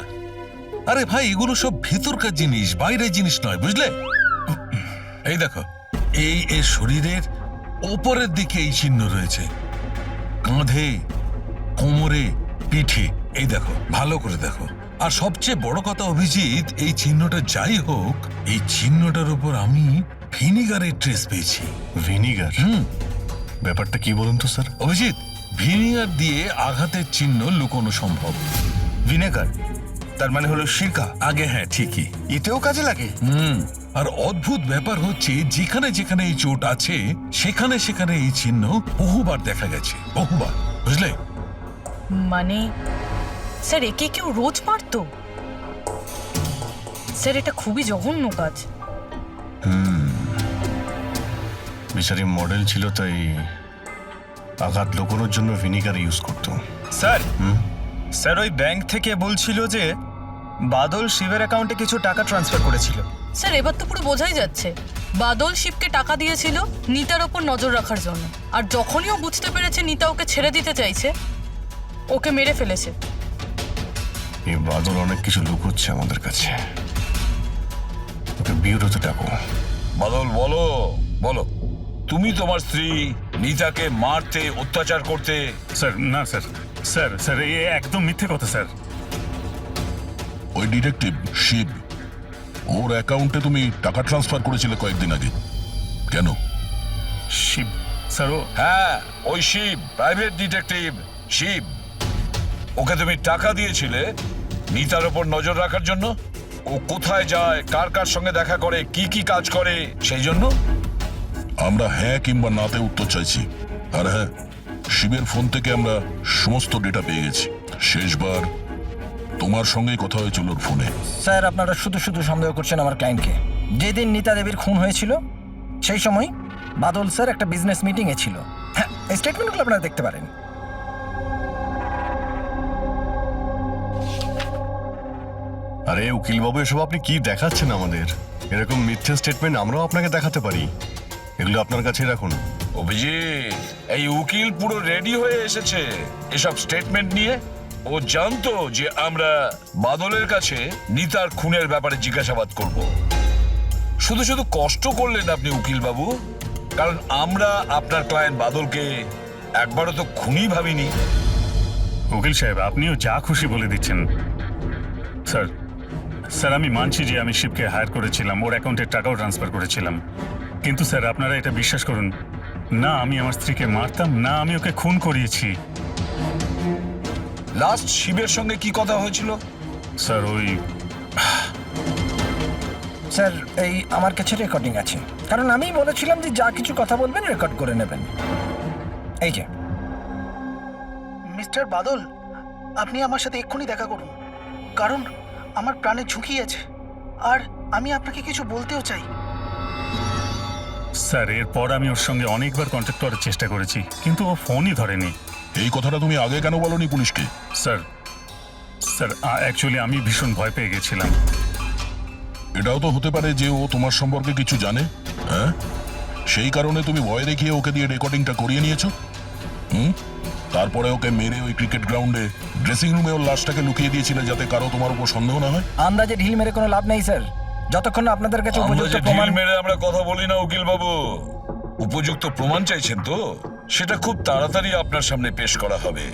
আরে ভাই, এগুলো সব ভেতরকার জিনিস, বাইরের জিনিস নয়, বুঝলে? এই দেখো, এই এর শরীরের ওপরের দিকে এই চিহ্ন রয়েছে, কাঁধে, কোমরে, পিঠে। এই দেখো, ভালো করে দেখো। আর সবচেয়ে বড় কথা অভিজিৎ, এই চিহ্নটা যাই হোক, এই চিহ্নটার উপর আমি ভিনিগারের ট্রেস পেয়েছি। ভিনিগার? ব্যাপারটা কি বলুন তো স্যার। অভিজিৎ, ভিনিগার দিয়ে আঘাতের চিহ্ন লুকোনো সম্ভব। ভিনেগার তার মানে হলো সিরকা? আগে হ্যাঁ, ঠিকই। এতেও কাজে লাগে? আর অদ্ভুত ব্যাপার হচ্ছে, যেখানে যেখানে এই চোট আছে সেখানে সেখানে এই চিহ্ন বহুবার দেখা গেছে, বহুবার, বুঝলে? মানে স্যার একে কেউ রোজ মারতো? স্যার এটা খুবই জঘন্য কাজ। বিচারি মডেল ছিল, তাই আঘাত লুকোনোর জন্য ভিনিগার ইউজ করতো। স্যার, স্যার ওই ব্যাংক থেকে বলছিল যে বাদল শিবের অ্যাকাউন্টে কিছু টাকা ট্রান্সফার করেছিল। স্যার এবার তো পুরো বোঝাই যাচ্ছে বাদল শিবকে টাকা দিয়েছিল নিতার ওপর নজর রাখার জন্য, আর যখনই ও বুঝতে পেরেছে নিতা ওকে ছেড়ে দিতে চাইছে, ওকে মেরে ফেলেছে। এই বাদল অনেক কিছু লুকোচ্ছে আমাদের কাছে। ওকে বিউরোতে ডাকো। বাদল, বলো বলো, তুমি তোমার স্ত্রী নিতাকে মারতে, অত্যাচার করতে। স্যার না স্যার, স্যার স্যার এ একদম মিথ্যে কথা স্যার। ওই ডিটেকটিভ শিব, ওর অ্যাকাউন্টে তুমি টাকা ট্রান্সফার করেছিলে কয়েকদিন আগে, কেন? শিব স্যার? হ্যাঁ, ওই শিব, প্রাইভেট ডিটেকটিভ শিব। ওকে তুমি টাকা দিয়েছিলে নিতার ওপর নজর রাখার জন্য। ও কোথায় যায়, কার কার সঙ্গে দেখা করে, কি কি কাজ করে, সেই জন্য। আমরা হ্যাঁ কিংবা নাতে উত্তর চাইছি। আর হ্যাঁ, শিবের ফোন থেকে আমরা সমস্ত ডেটা পেয়ে গেছি। শেষবার তোমার সঙ্গেই কথা হয়েছিল ওর ফোনে। স্যার আপনারা শুধু শুধু সন্দেহ করছেন আমার ক্লায়েন্টকে। যেদিন নিতা দেবীর খুন হয়েছিল সেই সময় বাদল স্যার একটা বিজনেস মিটিংয়ে ছিল। হ্যাঁ, এই স্টেটমেন্টগুলো আপনারা দেখতে পারেন। আরে উকিল বাবু, এসব আপনি কি দেখাচ্ছেন আমাদের? এরকম মিথ্যে স্টেটমেন্ট আমরাও আপনাকে দেখাতে পারি, এগুলো আপনার কাছে রাখুন। অভিজিৎ, এই উকিল পুরো রেডি হয়ে এসেছে এসব স্টেটমেন্ট নিয়ে। ও জানতো যে আমরা বাদলের কাছে নিতার খুনের ব্যাপারে জিজ্ঞাসাবাদ করব। শুধু শুধু কষ্ট করলেন আপনি উকিল বাবু, কারণ আমরা আপনার ক্লায়েন্ট বাদলকে একবারও তো খুনি ভাবিনি। উকিল সাহেব, আপনিও যা খুশি বলে দিচ্ছেন। স্যার স্যার আমি মানছি যে আমি শিবকে হায়ার করেছিলাম, ওর অ্যাকাউন্টে টাকাও ট্রান্সফার করেছিলাম, কিন্তু স্যার আপনারা এটা বিশ্বাস করুন না, আমি আমার স্ত্রীকে মারতাম না, আমি ওকে খুন করিয়েছি। লাস্ট শিবের সঙ্গে কি কথা হয়েছিল? স্যার ওই স্যার এই আমার কাছে রেকর্ডিং আছে, কারণ আমি বলেছিলাম যে যা কিছু কথা বলবেন রেকর্ড করে নেবেন। এই যে মিস্টার বাদল, আপনি আমার সাথে এক্ষুনি দেখা করুন, কারণ আমার প্রাণে ঝুঁকি আছে আর আমি আপনাকে কিছু বলতেও চাই। স্যার এরপর আমি ওর সঙ্গে অনেকবার কন্ট্যাক্ট করার চেষ্টা করেছি, কিন্তু ও ফোনই ধরেনি। এই কথাটা তুমি আগে কেন বলনি পুলিশকে? স্যার স্যার অ্যাকচুয়ালি আমি ভীষণ ভয় পেয়ে গেছিলাম। এটাও তো হতে পারে যে ও তোমার সম্পর্কে কিছু জানে, হ্যাঁ? সেই কারণে তুমি ভয় দেখিয়ে ওকে দিয়ে রেকর্ডিংটা করিয়ে নিয়েছো। তারপরে ওকে মেরে ওই ক্রিকেট গ্রাউন্ডে ড্রেসিং রুমে ওর লাশটাকে লুকিয়ে দিয়েছিলে যাতে কারো তোমার উপর সন্দেহ না হয়। আন্দাজে ঢিল মেরে কোনো লাভ নেই স্যার, যতক্ষণ না আপনাদের কাছে উপযুক্ত প্রমাণ। মেরে আমরা কথা বলি না উকিল বাবু, উপযুক্ত প্রমাণ চাইছেন তো সেটা খুব তাড়াতাড়ি আপনার সামনে পেশ করা হবে।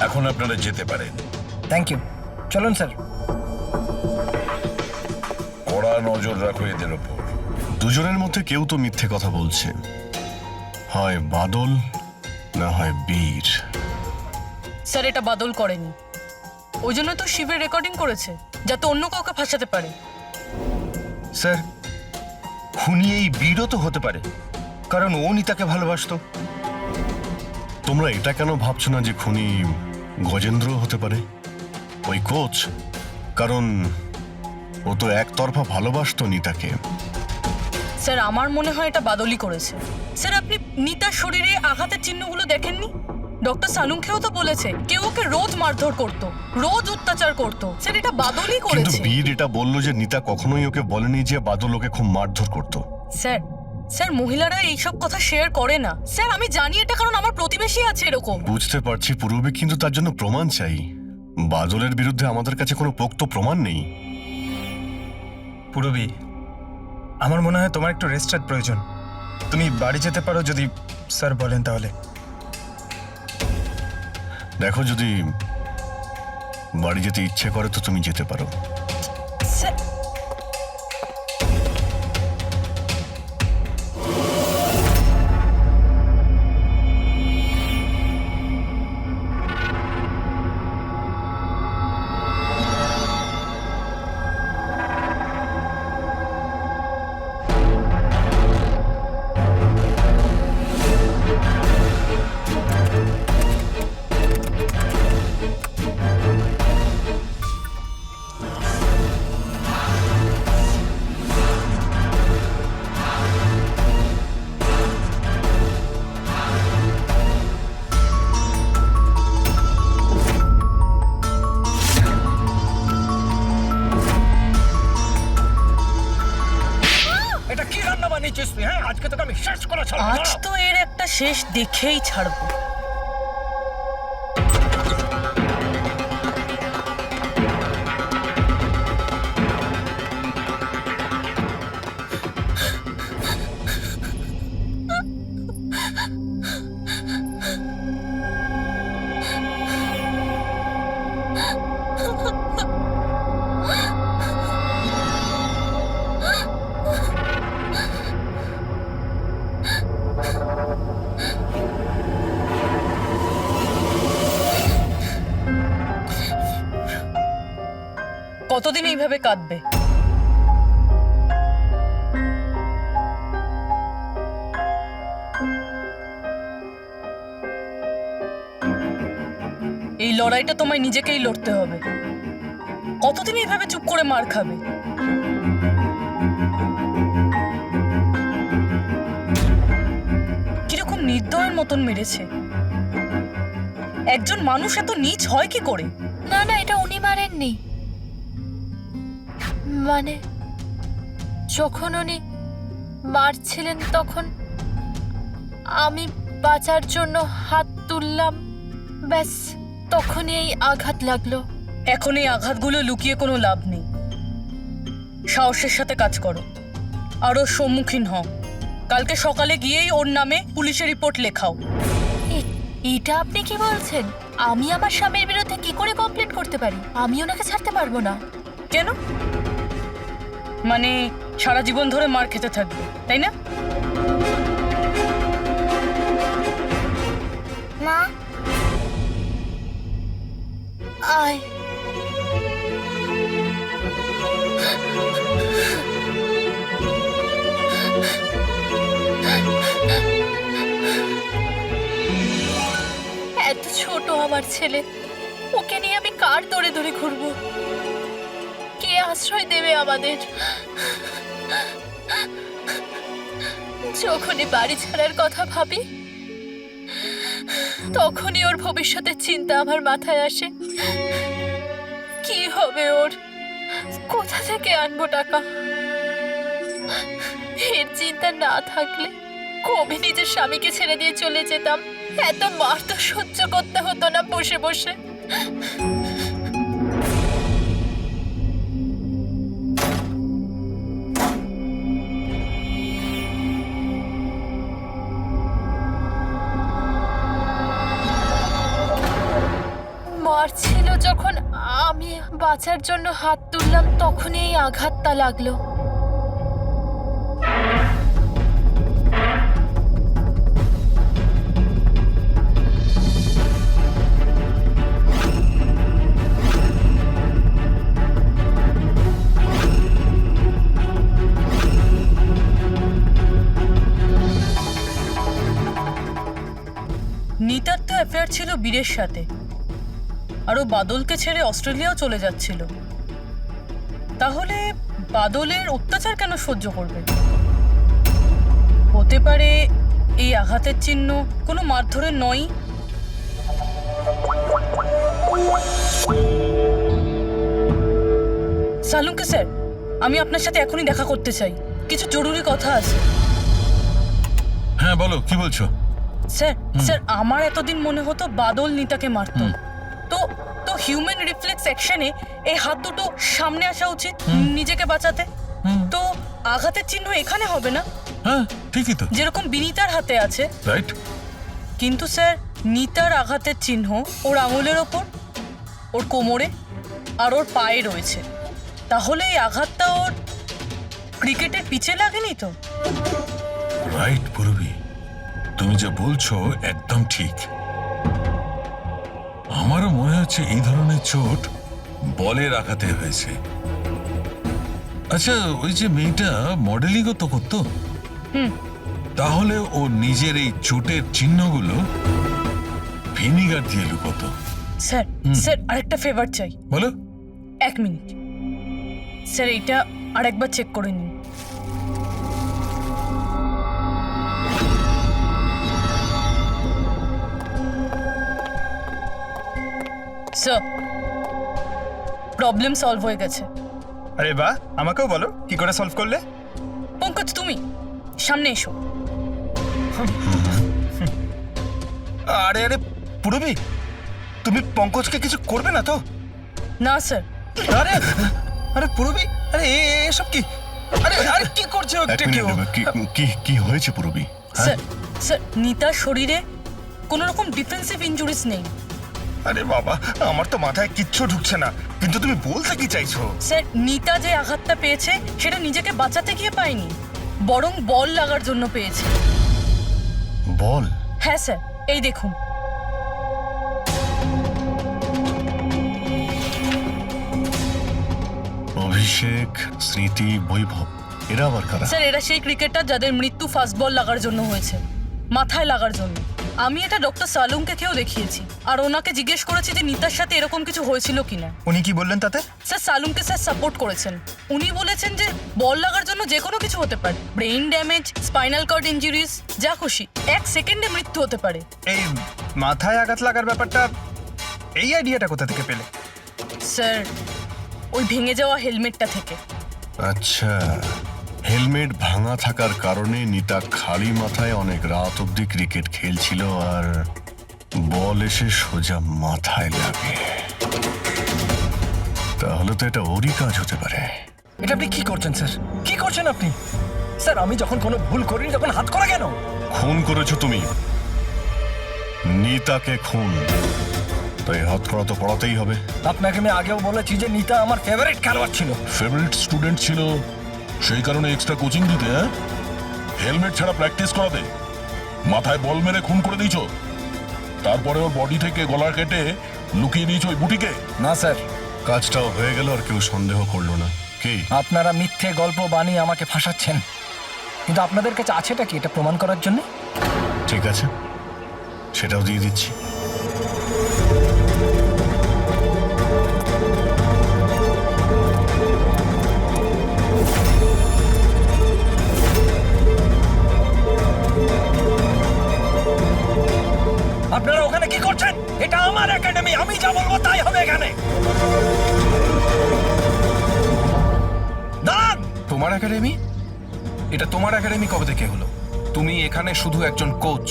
এখন আপনারা যেতে পারেন। থ্যাংক ইউ, চলুন স্যার। কড়া নজর রাখো এদের ওপর। দুজনের মধ্যে কেউ তো মিথ্যে কথা বলছে, হয় বাদল না হয় বীর। স্যার এটা বাদল করেনি, ওই জন্য তো শিবের রেকর্ডিং করেছে যাতে অন্য কাউকে ফাঁসাতে পারে। স্যার খুনি এই বীরও তো হতে পারে, কারণ ও নিতাকে ভালোবাসতো। তোমরা এটা কেন ভাবছো না যে খুনি গজেন্দ্র হতে পারে, ওই কোচ? কারণ ও তো একতরফা ভালোবাসতো নিতাকে। স্যার আমার মনে হয় এটা বাদলই করেছে। স্যার আপনি নিতার শরীরে আঘাতের চিহ্নগুলো দেখেননি? ডক্টর সালুঙ্কেও তো বলেছে কেউ ওকে রোজ মারধর করতো, রোজ অত্যাচার করতো। স্যার এটা বাদলই কিন্তু করেছে। বীর এটা বললো যে নিতা কখনোই ওকে বলেনি যে বাদল ওকে খুব মারধর করতো। স্যার স্যার মহিলারা এইসব কথা শেয়ার করে না স্যার। আমি জানি এটা, কারণ আমার প্রতিবেশী আছে এরকম। বুঝতে পারছি পূর্বে, কিন্তু তার জন্য প্রমাণ চাই। বাদলের বিরুদ্ধে আমাদের কাছে কোনো পোক্ত প্রমাণ নেই। পুরবী, আমার মনে হয় তোমার একটু রেস্টের প্রয়োজন। তুমি বাড়ি যেতে পারো যদি স্যার বলেন তাহলে। দেখো, যদি বাড়ি যেতে ইচ্ছে করে তো তুমি যেতে পারো। স্যার আজ তো এর একটা শেষ দেখেই ছাড়বো। কতদিন এইভাবে কাঁদবে? এই লড়াইটা তোমায় নিজেকেই লড়তে হবে। কতদিন এইভাবে চুপ করে মার খাবে? কিরকম নির্দয়ের মতন মেরেছে। একজন মানুষ এত নীচ হয় কি করে? না না, এটা উনি মারেননি। মানে যখন উনি মারছিলেন তখন আমি বাঁচার জন্য হাত তুললাম, ব্যাস তখনই এই আঘাত লাগলো। এখন এই আঘাতগুলো লুকিয়ে কোনো লাভ নেই। সাহসের সাথে কাজ করো, আরও সম্মুখীন হও। কালকে সকালে গিয়েই ওর নামে পুলিশে রিপোর্ট লেখাও। এটা আপনি কি বলছেন? আমি আমার স্বামীর বিরুদ্ধে কি করে কমপ্লেন করতে পারি? আমি ওনাকে ছাড়তে পারবো না। কেন? মানে সারা জীবন ধরে মার খেতে থাকবে, তাই না? মা আয়। এত ছোট আমার ছেলে, ওকে নিয়ে আমি কার দৌড়ে দৌড়ে ঘুরবো? কে আশ্রয় দেবে আমাদের? যখনই বাড়ি ছাড়ার কথা ভাবি তখনই ওর ভবিষ্যতের চিন্তা আমার মাথায় আসে। কি হবে ওর? কোথা থেকে আনবো টাকা? এর চিন্তা না থাকলে কবে নিজের স্বামীকে ছেড়ে দিয়ে চলে যেতাম। এত মার তো সহ্য করতে হতো না বসে বসে। মারছিল যখন আমি বাঁচার জন্য হাত তুললাম, তখনই এই আঘাতটা লাগলো। নিতার তো অ্যাফেয়ার ছিল বীরের সাথে, আর ও বাদলকে ছেড়ে অস্ট্রেলিয়াও চলে যাচ্ছিল। তাহলে বাদলের অত্যাচার কেন সহ্য করবে? হতে পারে এই আঘাতের চিহ্ন কোনো মারধরের নয়। সালুঙ্কে স্যার, আমি আপনার সাথে এখনই দেখা করতে চাই, কিছু জরুরি কথা আছে। হ্যাঁ বলো, কি বলছো? স্যার স্যার আমার এতদিন মনে হতো বাদল নিতাকে মারতো। তো তো হিউম্যান রিফ্লেক্স অ্যাকশনে এই হাত দুটো সামনে আসা উচিত নিজেকে বাঁচাতে। তো আঘাতের চিহ্ন এখানে হবে না? হ্যাঁ ঠিকই তো, যেরকম বিনীতার হাতে আছে। রাইট। কিন্তু স্যার নিতার আঘাতের চিহ্ন ওর আঙুলের ওপর, ওর কোমরে আর ওর পায়ে রয়েছে। তাহলে এই আঘাতটা ওর ক্রিকেটের পিচে লাগেনি তো? রাইট পূরবী, তুমি যা বলছো একদম ঠিক। আমারও মনে হচ্ছে এই ধরনের চোট বলের আঘাতে হয়েছে। আচ্ছা, ওই যে মেয়েটা মডেলিংও তো করতো, তাহলে ও নিজের এই চোটের চিহ্নগুলো ভিনিগার দিয়ে লুকোতো। স্যার স্যার আরেকটা ফেভার চাই। বলো। 1 মিনিট স্যার, এইটা আরেকবার চেক করে নিন। স্যার, প্রবলেম সলভ হয়ে গেছে। আরে বাহ, আমাকেও বলো কি করে সলভ করলে। পঙ্কজ, তুমি সামনে এসো। আরে আরে পূরবী, তুমি পঙ্কজকে কিছু করবে না তো? না স্যার। আরে আরে পূরবী, আরে এসব কি? আরে আরে কি করছো? কি হয়েছে পূরবী? স্যার স্যার নিতার শরীরে কোনো রকম ডিফেন্সিভ ইনজুরিস নেই। আরে বাবা, আমার তো মাথায় কিচ্ছু ঢুকছে না, কিন্তু তুমি বলতে কি চাইছো? স্যার নিতা যে আঘাতটা পেয়েছে সেটা নিজেকে বাঁচাতে গিয়ে পায়নি, বরং বল লাগার জন্য পেয়েছে। বল? হ্যাঁ স্যার, এই দেখুন। অভিষেক, স্মৃতি, বৈভব, এরা আবার কারা? স্যার এরা সেই ক্রিকেটার যাদের মৃত্যু ফাস্ট বল লাগার জন্য হয়েছে, মাথায় লাগার জন্য। আমি এটা ডক্টর সালুংকে কেউ দেখিয়েছি, আর ওনাকে জিজ্ঞেস করেছি যে নিতার সাথে এরকম কিছু হয়েছিল কিনা। উনি কি বললেন তাতে? স্যার সালুংকে স্যার সাপোর্ট করেছেন। উনি বলেছেন যে বল লাগার জন্য যে কোনো কিছু হতে পারে, brain damage, spinal cord injuries, যা খুশি, 1 সেকেন্ডে মৃত্যু হতে পারে। এই মাথায় আঘাত লাগার ব্যাপারটা, এই আইডিয়াটা কোথা থেকে পেলে? স্যার ওই ভেঙে যাওয়া হেলমেটটা থেকে। আচ্ছা, হেলমেট ভাঙা থাকার কারণে নিতা খালি মাথায় অনেক রাত অব্দি ক্রিকেট খেলছিল আর বল এসে সোজা মাথায় লাগে। তাহলে তো এটা ওরই কাজ হতে পারে। এটা আপনি কি করছেন স্যার? কি করছেন আপনি? স্যার আমি যখন কোনো ভুল করিনি তখন হাত করা কেন? খুন করেছো তুমি, নিতাকে খুন, তাই হাত করা তো পড়াতেই হবে। আপনাকে আমি আগেও বলেছি যে নিতা আমার ফেভারিট খেলোয়াড় ছিল। ফেভারিট স্টুডেন্ট ছিল, সেই কারণে এক্সট্রা কোচিং দিতে, হ্যাঁ? হেলমেট ছাড়া প্র্যাকটিস করাতে, মাথায় বল মেরে খুন করে দিয়েছো, তারপরে ওর বডি থেকে গলা কেটে লুকিয়ে দিয়েছো ওই বুটিকে। না স্যার, কাজটাও হয়ে গেল আর কেউ সন্দেহ করলো না। কি আপনারা মিথ্যে গল্প বানিয়ে আমাকে ফাঁসাচ্ছেন, কিন্তু আপনাদের কাছে আছেটা কি এটা প্রমাণ করার জন্য? ঠিক আছে, সেটাও দিয়ে দিচ্ছি। আপনারা ওখানে কি করছেন? এটা আমার একাডেমি, আমি যা বলবো তাই হবে এখানে। দাঁড়ান! তোমার একাডেমি? এটা তোমার একাডেমি কবে থেকে হলো? তুমি এখানে শুধু একজন কোচ।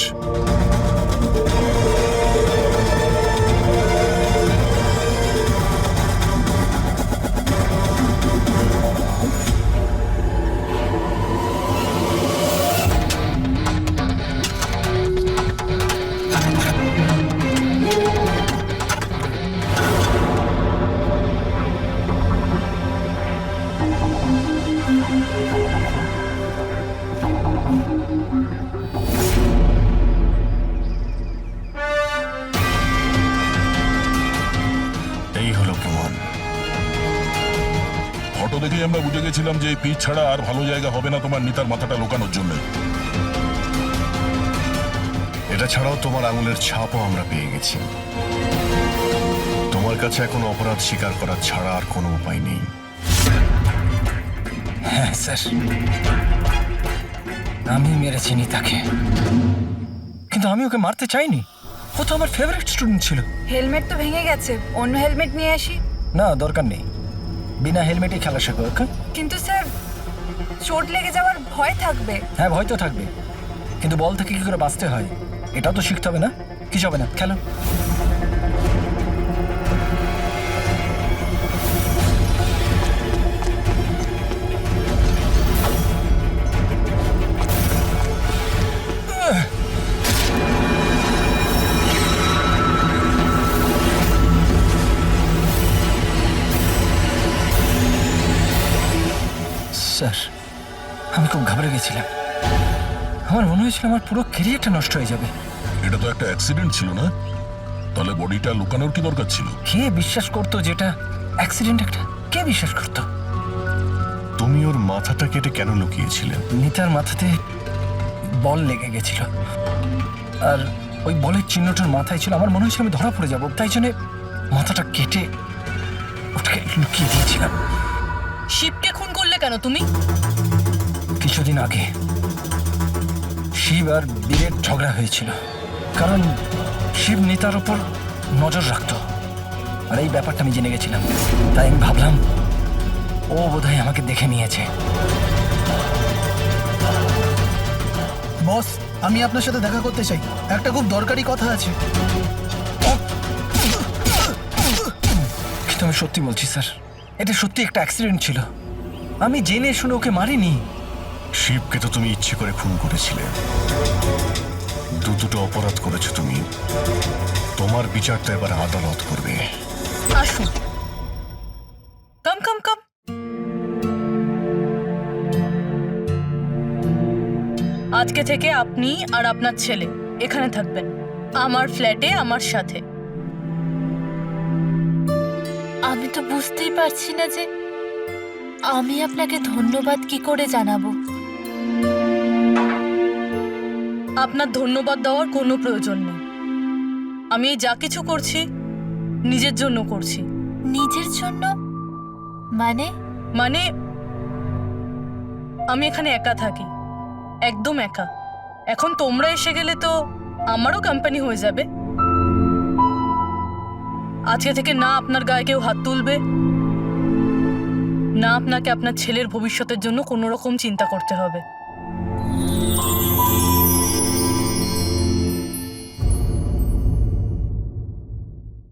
এই হলো প্রমাণ। ফটো দেখেই আমরা বুঝে গেছিলাম যে এই পিচ ছাড়া আর ভালো জায়গা হবে না তোমার নিতার মাথাটা লোকানোর জন্য। এটা ছাড়াও তোমার আঙুলের ছাপও আমরা পেয়ে গেছি। তোমার কাছে এখন অপরাধ স্বীকার করা ছাড়া আর কোনো উপায় নেই। স্যার, আমি মেরেছি নিতাকে, কিন্তু আমি ওকে মারতে চাইনি। ও তো আমার ফেভারিট স্টুডেন্ট ছিল। হেলমেট তো ভেঙে গেছে, অন্য হেলমেট নিয়ে আসি। না, দরকার নেই, বিনা হেলমেটে খেলা শেখো। ওকে? কিন্তু স্যার, চোট লেগে যাওয়ার ভয় থাকবে। হ্যাঁ, ভয় তো থাকবে, কিন্তু বল থেকে কি করে বাঁচতে হয় এটাও তো শিখতে হবে না? কিছু হবে না, খেলো। স্যার, আমি খুব ঘাবড়ে গেছিলাম। আমার মনে হয়েছিল আমার পুরো ক্যারিয়ারটা নষ্ট হয়ে যাবে। এটা তো একটা অ্যাক্সিডেন্ট ছিল না? তাহলে বডিটা লুকানোর কি দরকার ছিল? কে বিশ্বাস করতো যেটা অ্যাক্সিডেন্ট একটা? কে বিশ্বাস করতো? তুমি ওর মাথাটা কেটে কেন লুকিয়েছিলে? নিতার মাথাতে বল লেগে গেছিল, আর ওই বলের চিহ্নটার মাথায় ছিল। আমার মনে হয়েছিল আমি ধরা পড়ে যাব, তাই জন্য মাথাটা কেটে ওটাকে লুকিয়ে দিয়েছিলাম। শিবকে খুন করলে কেন তুমি? কিছুদিন আগে শিব আর বীরের ঝগড়া হয়েছিল, কারণ শিব নিতার উপর নজর রাখতো, আর এই ব্যাপারটা আমি জেনে গেছিলাম। তাই আমি ভাবলাম ও বোধহয় আমাকে দেখে নিয়েছে। বস, আমি আপনার সাথে দেখা করতে চাই, একটা খুব দরকারি কথা আছে। কিন্তু আমি সত্যি বলছি স্যার, এটা সত্যি একটা অ্যাক্সিডেন্ট ছিল। আমি জেনে শুনে ওকে মারিনি। শিবকে তো তুমি ইচ্ছে করে খুন করেছিলে। দুটো অপরাধ করেছো তুমি, তোমার বিচারটা এবার আদালত করবে। আসুন, কাম কাম কাম। আজকে থেকে আপনি আর আপনার ছেলে এখানে থাকবেন, আমার ফ্ল্যাটে আমার সাথে। আমি তো বুঝতেই পারছি না যে আমি আপনাকে ধন্যবাদ কি করে জানাবো। আপনার ধন্যবাদ দেওয়ার কোনো প্রয়োজন নেই। আমি এই যা কিছু করছি নিজের জন্য করছি। নিজের জন্য? মানে? মানে আমি এখানে একা থাকি, একদম একা। এখন তোমরা এসে গেলে তো আমারও কোম্পানি হয়ে যাবে। আজকে থেকে না আপনার গায়ে কেউ হাত তুলবে, না আপনাকে আপনার ছেলের ভবিষ্যতের জন্য কোনো রকম চিন্তা করতে হবে।